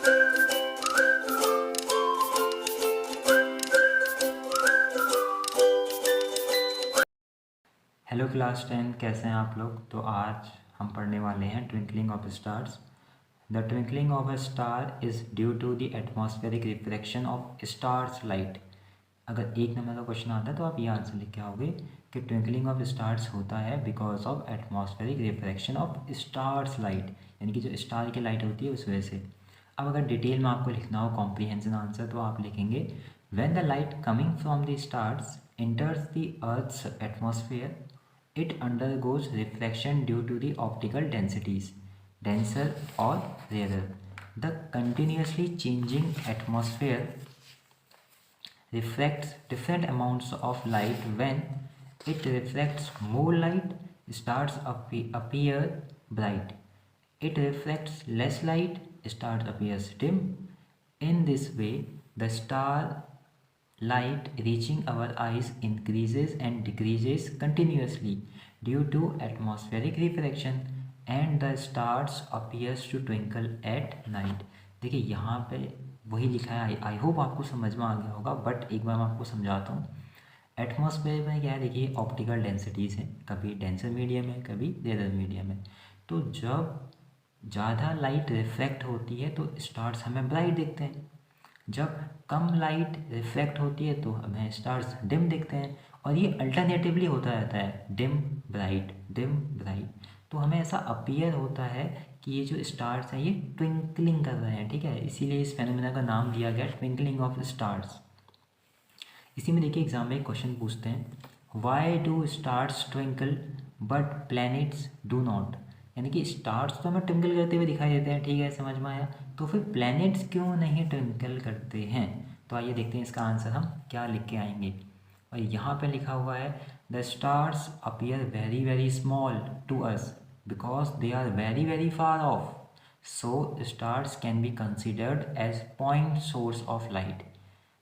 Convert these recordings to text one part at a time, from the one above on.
Hello class 10, कैसे हैं आप लोग। तो आज हम पढ़ने वाले हैं twinkling of stars. The twinkling of a star is due to the atmospheric reflection of stars light. अगर एक नंबर का क्वेश्चन आता है तो आप ये आंसर लिख के आओगे कि ट्विंकलिंग ऑफ स्टार्स होता है because of atmospheric reflection of stars light, यानी कि जो स्टार की लाइट होती है उस वजह से। अब अगर डिटेल में आपको लिखना हो कॉम्प्रीहेंशन आंसर तो आप लिखेंगे when the light coming from the stars enters the Earth's atmosphere, it undergoes reflection due to the optical densities, denser or rarer. The continuously changing atmosphere reflects different amounts of light. When it reflects more light, stars appear bright. It reflects less light, stars appears dim. In this way, the star light reaching our eyes increases and decreases continuously due to atmospheric refraction and the stars appears to twinkle at night। देखिए यहाँ पे वही लिखा है, I hope आपको समझ में आ गया होगा, बट एक बार मैं आपको समझाता हूँ। एटमॉस्फेयर में क्या है, देखिए ऑप्टिकल डेंसिटीज़ हैं, कभी डेंसर मीडियम है कभी रेयर मीडियम है। तो जब ज़्यादा लाइट रिफ्लेक्ट होती है तो स्टार्स हमें ब्राइट दिखते हैं, जब कम लाइट रिफ्लेक्ट होती है तो हमें स्टार्स डिम दिखते हैं, और ये अल्टरनेटिवली होता रहता है, डिम ब्राइट। तो हमें ऐसा अपीयर होता है कि ये जो स्टार्स हैं ये ट्विंकलिंग कर रहे हैं, ठीक है। इसीलिए इस फेनोमेना का नाम दिया गया ट्विंकलिंग ऑफ स्टार्स। इसी में देखिए एग्जाम में एक क्वेश्चन पूछते हैं, why do stars twinkle but planets do not. यानी कि स्टार्स तो हमें ट्विंकल करते हुए दिखाई देते हैं, ठीक है, समझ में आया। तो फिर प्लैनेट्स क्यों नहीं ट्विंकल करते हैं। तो आइए देखते हैं इसका आंसर हम क्या लिख के आएंगे। और यहाँ पे लिखा हुआ है the stars appear very very small to us because they are very very far off, so stars can be considered as point source of light.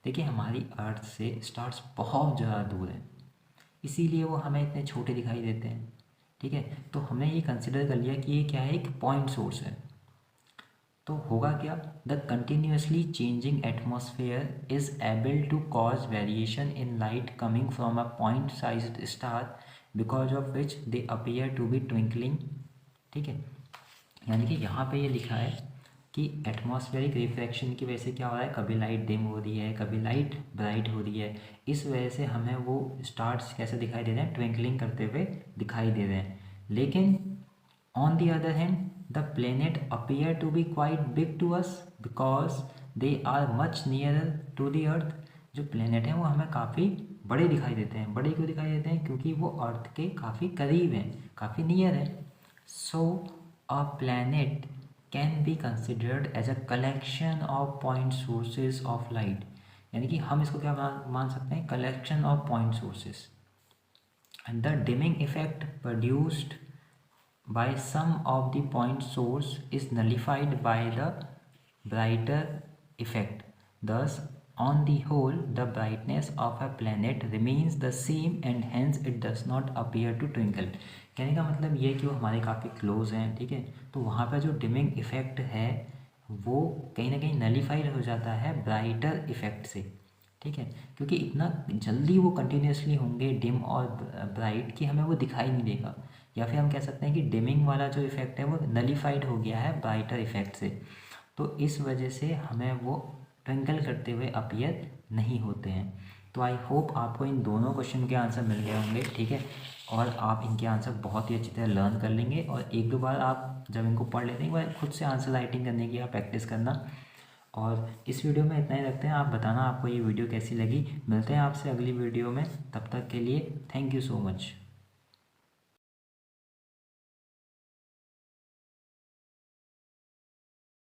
देखिए हमारी अर्थ से स्टार्स बहुत ज़्यादा दूर हैं, इसीलिए वो हमें इतने छोटे दिखाई देते हैं, ठीक है। तो हमने ये कंसिडर कर लिया कि ये क्या है, एक पॉइंट सोर्स है। तो होगा क्या, the continuously changing atmosphere is able to cause variation in light coming from a point sized star because of which they appear to be twinkling, ठीक है। यानी कि यहाँ पे ये लिखा है कि एटमॉस्फेरिक रिफ्रैक्शन की वजह से क्या हो रहा है, कभी लाइट डिम हो रही है कभी लाइट ब्राइट हो रही है, इस वजह से हमें वो स्टार्स कैसे दिखाई दे रहे हैं, ट्विंकलिंग करते हुए दिखाई दे रहे हैं। लेकिन on the other hand the planet appear to be quite big to us because they are much nearer to the earth. जो प्लेनेट हैं वो हमें काफ़ी बड़े दिखाई देते हैं। बड़े क्यों दिखाई देते हैं, क्योंकि वो अर्थ के काफ़ी करीब हैं, काफ़ी नियर हैं। सो a planet can be considered as a collection of point sources of light। यानी कि हम इसको क्या मान सकते हैं, collection of point sources। and the dimming effect produced by some of the point source is nullified by the brighter effect। Thus on the whole the brightness of a planet remains the same and hence it does not appear to twinkle। कहने का मतलब ये कि वो हमारे काफ़ी close हैं, ठीक है। तो वहाँ पर जो डिमिंग इफेक्ट है वो कहीं ना कहीं नलीफाइड हो जाता है ब्राइटर इफेक्ट से, ठीक है। क्योंकि इतना जल्दी वो कंटिन्यूसली होंगे डिम और ब्राइट कि हमें वो दिखाई नहीं देगा, या फिर हम कह सकते हैं कि डिमिंग वाला जो इफेक्ट है वो नलीफाइड हो गया है ब्राइटर इफेक्ट से। तो इस वजह से हमें वो ट्विंकल करते हुए अपीयर नहीं होते हैं। तो आई होप आपको इन दोनों क्वेश्चन के आंसर मिल गए होंगे, ठीक है। और आप इनके आंसर बहुत ही अच्छी तरह लर्न कर लेंगे, और एक दो बार आप जब इनको पढ़ लेते हैं एक बार खुद से आंसर राइटिंग करने की आप प्रैक्टिस करना। और इस वीडियो में इतना ही रखते हैं, आप बताना आपको ये वीडियो कैसी लगी। मिलते हैं आपसे अगली वीडियो में, तब तक के लिए थैंक यू सो मच।